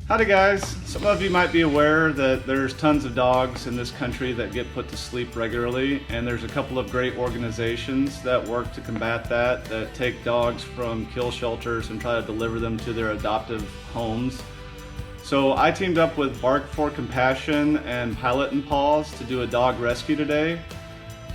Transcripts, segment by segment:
Howdy guys. Some of you might be aware that there's tons of dogs in this country that get put to sleep regularly, and there's a couple of great organizations that work to combat that take dogs from kill shelters and try to deliver them to their adoptive homes. So I teamed up with Bark for Compassion and Pilot and Paws to do a dog rescue today.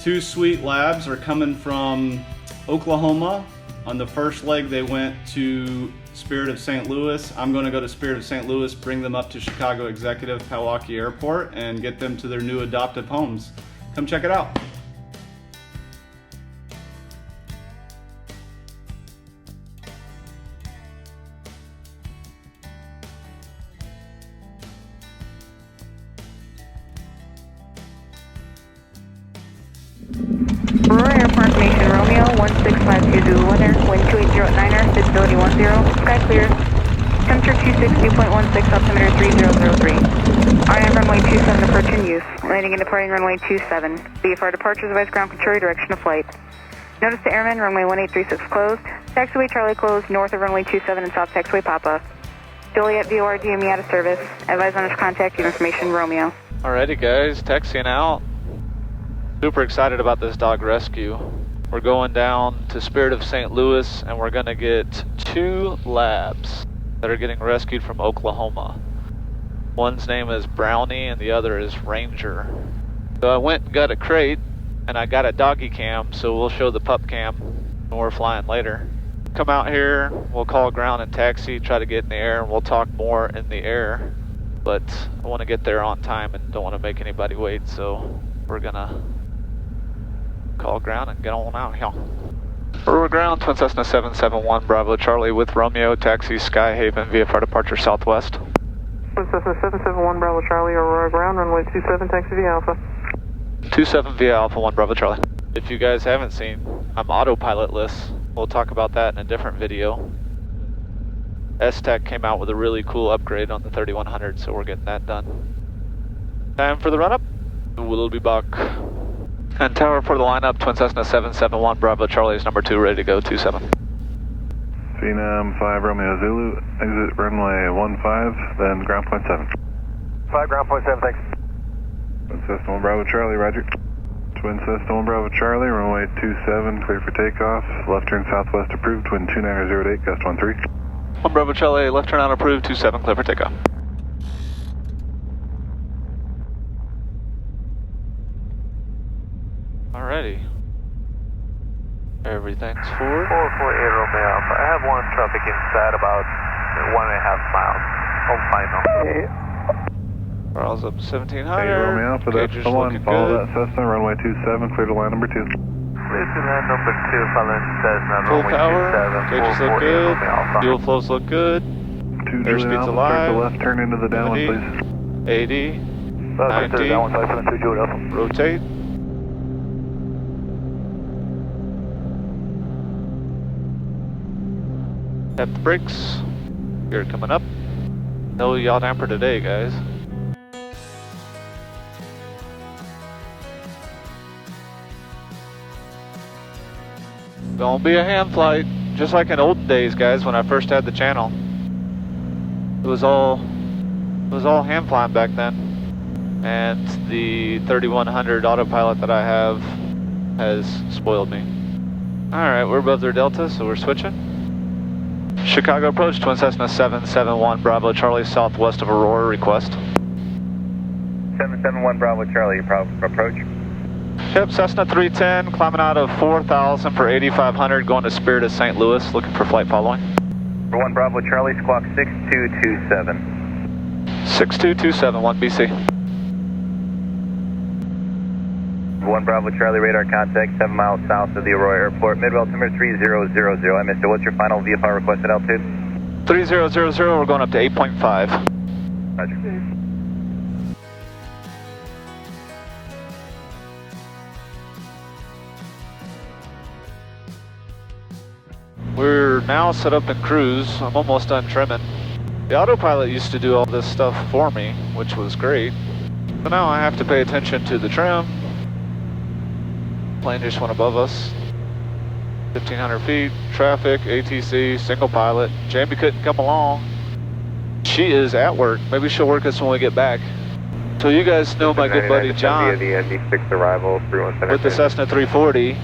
Two sweet labs are coming from Oklahoma. On the first leg they went to Spirit of St. Louis. I'm going to go to Spirit of St. Louis, bring them up to Chicago Executive Pewaukee Airport and get them to their new adoptive homes. Come check it out. Airport Information Romeo 1652 Zulu Weather, wind 2809er, visibility 10, sky clear, temperature 260.16, altimeter 3003. RNM runway 27 approach in use, landing and departing runway 27. VFR departures advise ground control direction of flight. Notice to airmen, runway 1836 closed, taxiway Charlie closed, north of runway 27 and south taxiway Papa. Joliet VOR DME out of service, advise on contact information Romeo. Alrighty guys, taxiing out. Super excited about this dog rescue. We're going down to Spirit of St. Louis and we're gonna get two labs that are getting rescued from Oklahoma. One's name is Brownie and the other is Ranger. So I went and got a crate and I got a doggy cam, so we'll show the pup cam when we're flying later. Come out here, we'll call ground and taxi, try to get in the air, and we'll talk more in the air. But I want to get there on time and don't want to make anybody wait, so we're gonna call ground and get on out here. We're ground, Twin Cessna 771 Bravo Charlie with Romeo, taxi Sky Haven, VFR departure southwest. Twin Cessna 771 Bravo Charlie, Aurora ground, runway 27, taxi via Alpha. 27 via Alpha 1 Bravo Charlie. If you guys haven't seen, I'm autopilotless. We'll talk about that in a different video. S-Tech came out with a really cool upgrade on the 3100, so we're getting that done. Time for the run-up. We'll be back. And tower for the lineup, Twin Cessna 771 Bravo Charlie is number 2, ready to go, 27. Phenom 5 Romeo Zulu, exit runway 15, then ground point 7. 5 ground point 7, thanks. Twin Cessna 1 Bravo Charlie, roger. Twin Cessna 1 Bravo Charlie, runway 27, clear for takeoff. Left turn southwest approved, wind 2908, gust 13. 1 Bravo Charlie, left turn out approved, 27, clear for takeoff. Alrighty. Everything's forward. 448 Romeo Alpha. I have one traffic inside about 1.5 miles. Home final. Charles up 1700. Hey Romeo Alpha, that's the one. Follow that Cessna, runway 27, clear to line number 2. Clear to line number 2, following Cessna, Full runway power, 27, gauges look 448 good, Romeo Alpha. fuel flows look good, airspeed's Start alive, the left turn into the downwind, 80, please. 90, Downwind 572 Juliet Alpha. rotate. Tap the brakes. Gear coming up. No yaw damper today, guys. Gonna be a hand flight, just like in old days, guys. When I first had the channel, it was all hand flying back then, and the 3100 autopilot that I have has spoiled me. All right, we're above their delta, so we're switching. Chicago approach, Twin Cessna 771 Bravo Charlie, southwest of Aurora, request. 771 Bravo Charlie, approach. Yep, Cessna 310, climbing out of 4,000 for 8,500, going to Spirit of St. Louis, looking for flight following. 1 Bravo Charlie, squawk 6227. 6227, 1 BC. 1 Bravo Charlie, radar contact 7 miles south of the Aurora Airport, midway altimeter 3000. I missed it. What's your final VFR requested altitude? 3000, we're going up to 8.5. Roger. We're now set up in cruise. I'm almost done trimming. The autopilot used to do all this stuff for me, which was great. But now I have to pay attention to the trim. Plane just went above us. 1,500 feet, traffic, ATC, single pilot. Jamie couldn't come along. she is at work. Maybe she'll work us when we get back. So you guys know my good buddy John via the ND6 arrival, with the Cessna 340.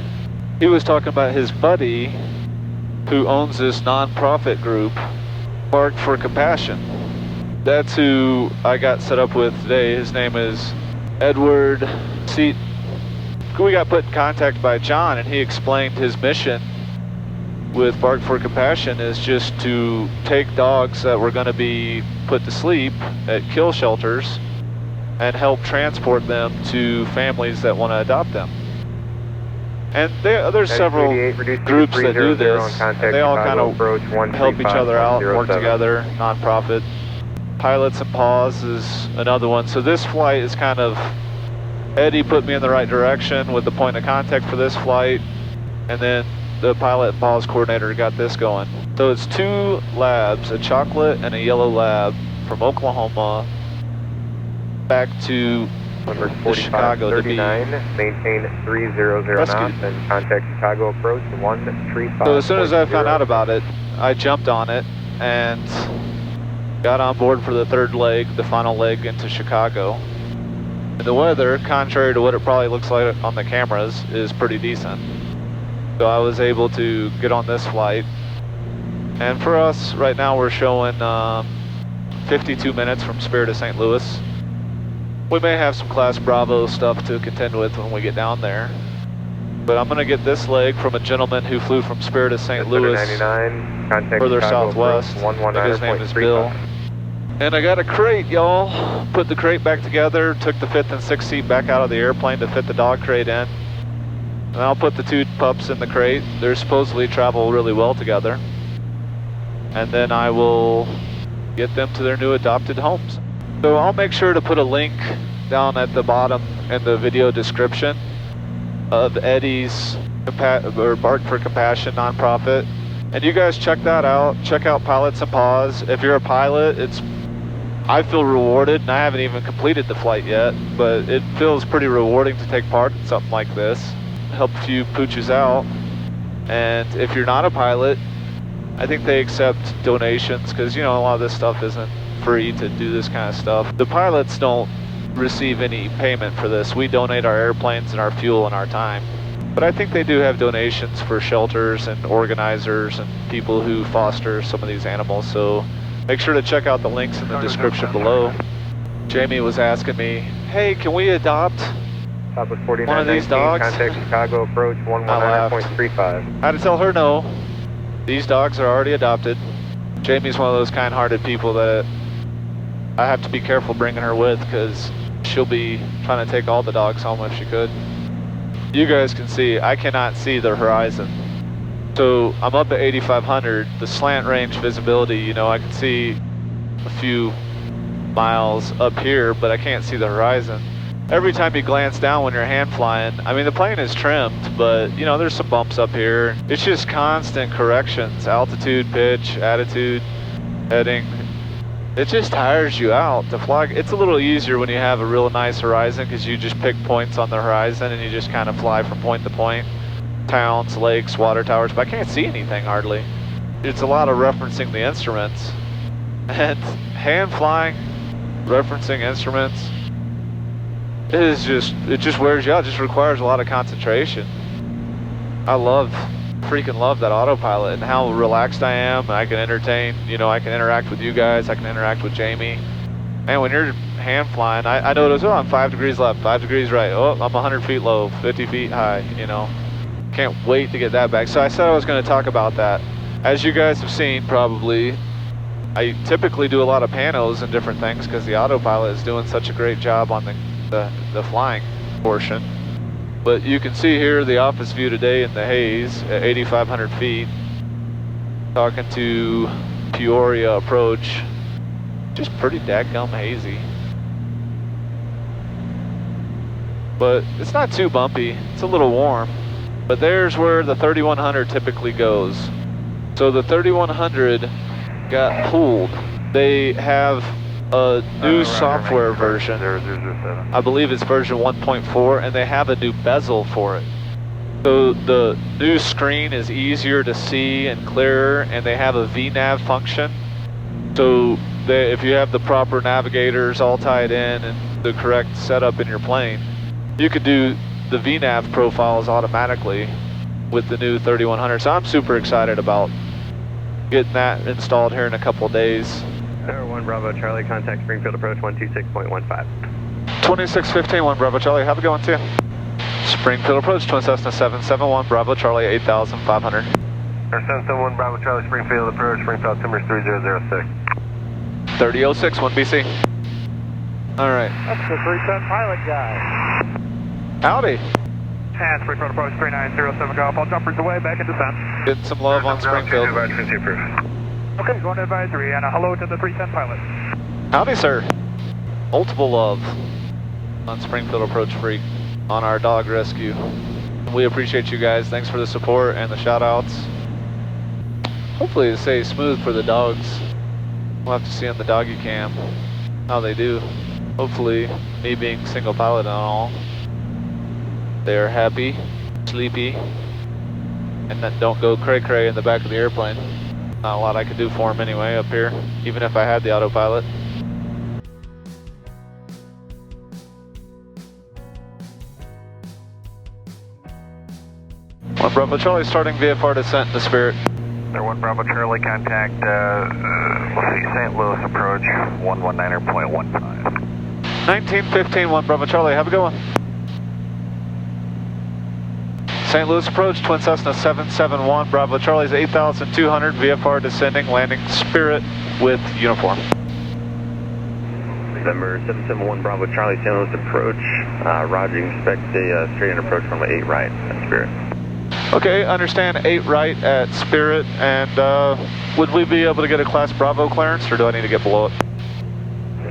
He was talking about his buddy who owns this non-profit group, Bark for Compassion. That's who I got set up with today. His name is Eduard. See, we got put in contact by John, and he explained his mission with Bark for Compassion is just to take dogs that were going to be put to sleep at kill shelters and help transport them to families that want to adopt them. And there's several groups that do this, and they all kind of help each other out, work together, nonprofit. Pilots and Paws is another one. So this flight is kind of, Eddie put me in the right direction with the point of contact for this flight, and then the pilot and Paws coordinator got this going. So it's 2 labs, a chocolate and a yellow lab from Oklahoma back to Chicago to be maintain 300 knots and contact Chicago approach 135. So as soon as I found out about it, I jumped on it and got on board for the 3rd leg, the final leg into Chicago. And the weather, contrary to what it probably looks like on the cameras, is pretty decent. So I was able to get on this flight. And for us, right now we're showing 52 minutes from Spirit of St. Louis. We may have some Class Bravo stuff to contend with when we get down there. But I'm going to get this leg from a gentleman who flew from Spirit of St. Louis, further southwest. I think his name is Bill. And I got a crate, y'all. Put the crate back together, took the 5th and 6th seat back out of the airplane to fit the dog crate in. And I'll put the 2 pups in the crate. They're supposedly travel really well together. And then I will get them to their new adopted homes. So I'll make sure to put a link down at the bottom in the video description of Eddie's Bark for Compassion nonprofit. And you guys check that out. Check out Pilots and Paws. If you're a pilot, I feel rewarded, and I haven't even completed the flight yet, but it feels pretty rewarding to take part in something like this. Help a few pooches out. And if you're not a pilot, I think they accept donations because, you know, a lot of this stuff isn't free to do this kind of stuff. The pilots don't receive any payment for this. We donate our airplanes and our fuel and our time. But I think they do have donations for shelters and organizers and people who foster some of these animals. So make sure to check out the links in the description below. Jamie was asking me, hey, can we adopt one of these dogs? Contact Chicago approach 119.35. I had to tell her no. These dogs are already adopted. Jamie's one of those kind-hearted people that I have to be careful bringing her with because she'll be trying to take all the dogs home if she could. You guys can see, I cannot see the horizon. So I'm up at 8,500, the slant range visibility, you know, I can see a few miles up here, but I can't see the horizon. Every time you glance down when you're hand flying, I mean, the plane is trimmed, but you know, there's some bumps up here. It's just constant corrections, altitude, pitch, attitude, heading. It just tires you out to fly. It's a little easier when you have a real nice horizon because you just pick points on the horizon and you just kind of fly from point to point. Towns, lakes, water towers, but I can't see anything hardly. It's a lot of referencing the instruments. And hand flying, referencing instruments, it just wears you out. It just requires a lot of concentration. I freaking love that autopilot and how relaxed I am. I can entertain, you know, I can interact with you guys, I can interact with Jamie. And when you're hand flying, I notice, oh, I'm 5 degrees left, 5 degrees right, oh, I'm 100 feet low, 50 feet high, you know. Can't wait to get that back. So I said I was going to talk about that. As you guys have seen probably, I typically do a lot of panos and different things because the autopilot is doing such a great job on the flying portion. But you can see here the office view today in the haze at 8,500 feet. Talking to Peoria approach. Just pretty dadgum hazy. But it's not too bumpy. It's a little warm. But there's where the 3100 typically goes. So the 3100 got pulled. They have a new software version. I believe it's version 1.4, and they have a new bezel for it. So the new screen is easier to see and clearer, and they have a VNAV function. So if you have the proper navigators all tied in and the correct setup in your plane, you could do the VNAV profiles automatically with the new 3100. So I'm super excited about getting that installed here in a couple of days. Air 1 Bravo Charlie, contact Springfield approach 126.15. 2615, 1 Bravo Charlie, have a good one too. Springfield approach, Twin Cessna 771, Bravo Charlie 8500. Air 771 Bravo Charlie, Springfield approach, Springfield altimeter 3006. 3006, 1 BC. Alright. That's the 310 pilot guy. Howdy. And Springfield approach 3907 golf. All jumpers away, back in descent. Getting some love on Springfield. Okay, going to advisory, and a hello to the 310 pilot. Howdy, sir. Multiple love on Springfield Approach Freak on our dog rescue. We appreciate you guys. Thanks for the support and the shout outs. Hopefully it stays smooth for the dogs. We'll have to see on the doggy cam how they do. Hopefully, me being single pilot and all, they are happy, sleepy, and that don't go cray-cray in the back of the airplane. Not a lot I could do for them anyway up here, even if I had the autopilot. One Bravo Charlie starting VFR descent into Spirit. Air 1 Bravo Charlie, contact St. Louis approach 119.15. 1915, 1 Bravo Charlie, have a good one. St. Louis approach, Twin Cessna 771, Bravo Charlie's 8200, VFR descending, landing Spirit with uniform. November 771 Bravo Charlie, St. Louis approach. Roger, you expect a straight in approach from 8 right at Spirit. Okay, understand 8 right at Spirit, and would we be able to get a Class Bravo clearance, or do I need to get below it?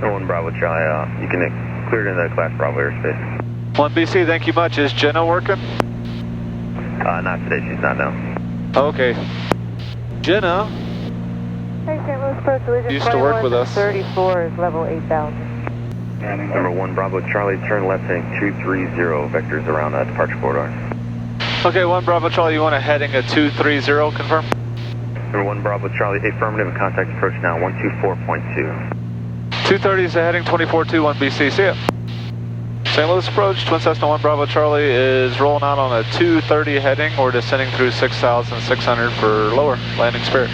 1 Bravo Charlie, you can clear it into the Class Bravo airspace. 1 BC, thank you much. Is Jenna working? Not today, she's not now. Okay. Jenna Hey, St. Louis Approach, Collision used to work with us. 34 is level 8000. Number 1 Bravo Charlie, turn left heading 230, vectors around departure corridor. Okay, 1 Bravo Charlie, you want a heading at 230, confirm? Number 1 Bravo Charlie, affirmative, and contact approach now 124.2. 230 is the heading, 24-2, 1 BC, see ya. St. Louis approach, Twin Cessna 1 Bravo Charlie is rolling out on a 230 heading. We're descending through 6,600 for lower, landing Spirit.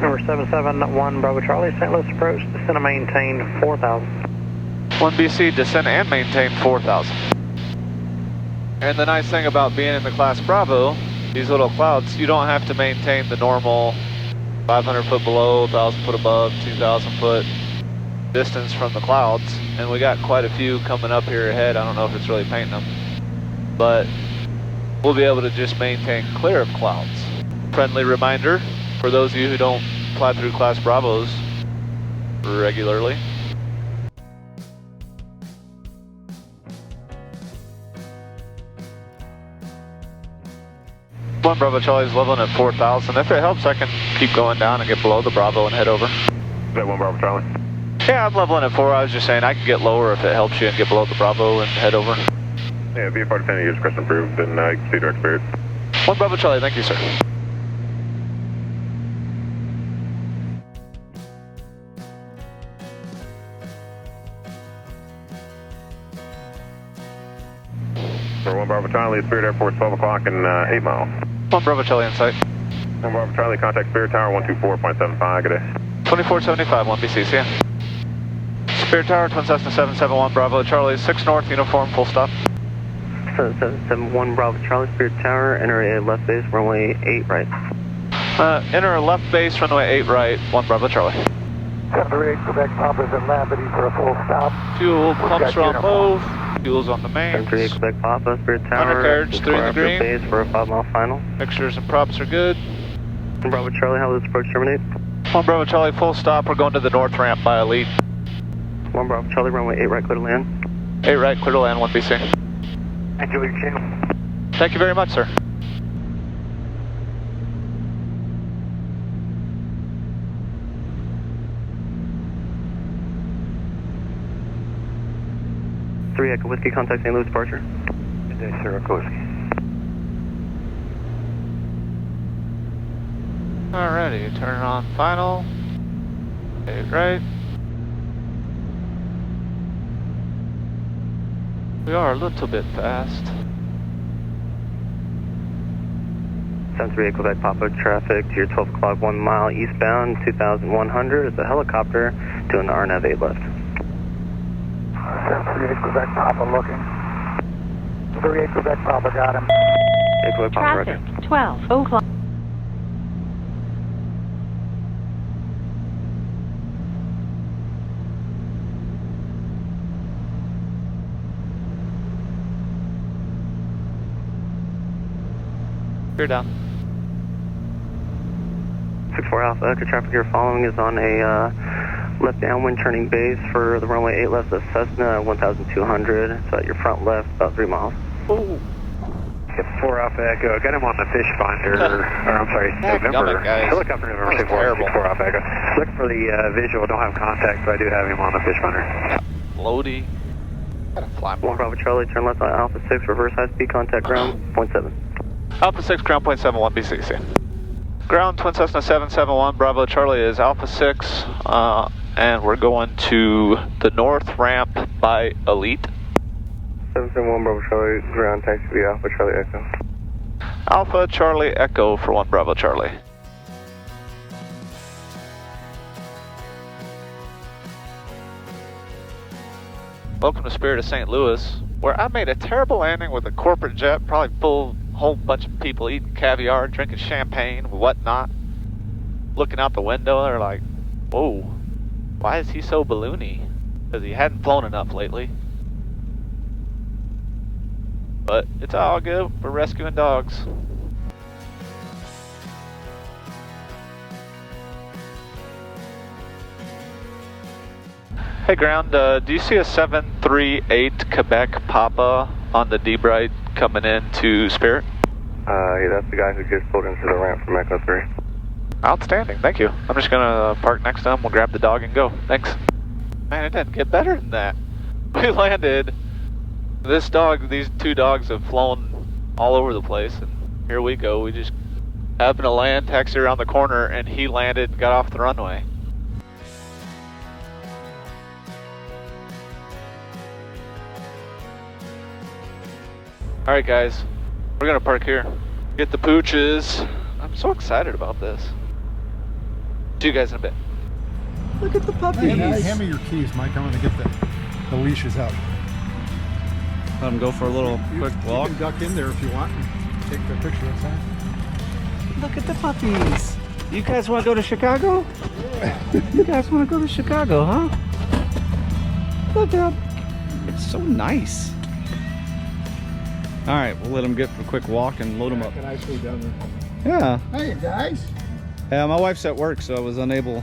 Number 771 Bravo Charlie, St. Louis approach, descend and maintain 4,000. 1 BC, descend and maintain 4,000. And the nice thing about being in the Class Bravo, these little clouds, you don't have to maintain the normal 500 foot below, 1,000 foot above, 2,000 foot distance from the clouds. And we got quite a few coming up here ahead. I don't know if it's really painting them, but we'll be able to just maintain clear of clouds. Friendly reminder for those of you who don't fly through Class Bravos regularly. One Bravo Charlie's leveling at 4,000. If it helps, I can keep going down and get below the Bravo and head over. Is that 1 Bravo Charlie? Yeah, I'm leveling at 4. I was just saying I can get lower if it helps you and get below the Bravo and head over. Yeah, VFR descending is crest approved, and I can see direct Spirit. 1 Bravo Charlie, thank you, sir. For 1 Bravo Charlie, Spirit Airport, 12 o'clock and 8 mile. 1 Bravo Charlie in sight. 1 Bravo Charlie, contact Spirit Tower 124.75, good day. 2475, 1 BC, see ya. Spirit Tower, Twin Cessna 771, Bravo Charlie, 6 north, uniform, full stop. 771 Bravo Charlie, Spirit Tower, enter a left base, runway 8 right. Enter a left base, runway 8 right, 1 Bravo Charlie. 78 Quebec Papas and land ready for a full stop. Fuel pumps are on both, fuel's on the main. 78 Quebec Papa, Spirit Tower, Undercarriage through the green. base for a 5 mile final. Mixtures and props are good. 1 Bravo Charlie, how does this approach terminate? 1 Bravo Charlie, full stop, we're going to the north ramp by Elite. 1 Bravo Charlie, runway 8 right, clear to land. 8 right, clear to land, 1 BC. Enjoy your channel. Thank you very much, sir. Three Echo Whiskey, contact St. Louis departure. Good day, sir, Echo Whiskey. Alrighty, turn on final. Okay, right. We are a little bit fast. 738 Quebec Papa traffic to your 12 o'clock 1 mile eastbound 2100 is a helicopter doing the RNAV 8 left. 738 Quebec Papa looking. 38 Quebec Papa got him. 8 Quebec Papa Traffic, record. 12 o'clock. You're down. 64 Alpha Echo traffic you're following is on a left downwind turning base for the runway 8 left of Cessna 1200. It's at your front left, about 3 miles. Oh. 64 Alpha Echo, got him on the fish finder, or I'm sorry, November, helicopter November 64 Alpha Echo. Looking for the visual, don't have contact, but I do have him on the fish finder. Loady. Gotta fly more. 1 Bravo Charlie, turn left on Alpha 6, reverse high speed, contact ground, 0.7. Alpha 6, ground 0.71 BCC. Ground Twin Cessna 771, Bravo Charlie is Alpha 6, and we're going to the north ramp by Elite. 771 Bravo Charlie, ground taxi via Alpha Charlie Echo. Alpha Charlie Echo for 1 Bravo Charlie. Welcome to Spirit of St. Louis, where I made a terrible landing with a corporate jet, probably full whole bunch of people eating caviar, drinking champagne, whatnot. Looking out the window, they're like, whoa, why is he so balloony? Because he hadn't flown enough lately. But it's all good, we're rescuing dogs. Hey ground, do you see a 738 Quebec Papa on the D-Bright coming into Spirit? Yeah, that's the guy who just pulled into the ramp from Echo 3. Outstanding, thank you. I'm just gonna park next to him, we'll grab the dog and go. Thanks. Man, it doesn't get better than that. We landed, this dog, these two dogs have flown all over the place, and here we go. We just happened to land, taxi around the corner, and he landed and got off the runway. Alright guys, we're gonna park here. Get the pooches. I'm so excited about this. See you guys in a bit. Look at the puppies. Hand me your keys, Mike. I'm going to get the leashes out. Let them go for a little quick walk. You can duck in there if you want and take the picture outside. Look at the puppies. You guys want to go to Chicago? Yeah. You guys want to go to Chicago, huh? Look up. It's so nice. All right, we'll let them get for a quick walk and load them up. Nicely done there. Yeah. Hey guys. Yeah, my wife's at work, so I was unable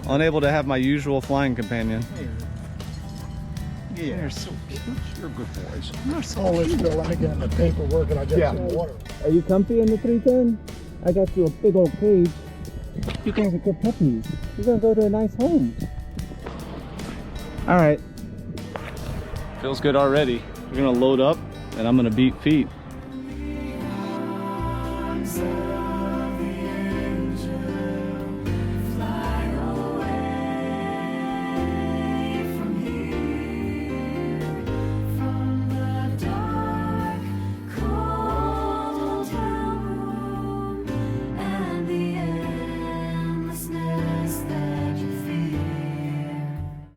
to have my usual flying companion. Yeah. They're so cute. You're good boys. They're so Let's go. Let me get in the paperwork and I'll get some water. Are you comfy in the 310? I got you a big old cage. You guys are good puppies. You're gonna go to a nice home. All right. Feels good already. We're gonna load up and I'm gonna beat feet.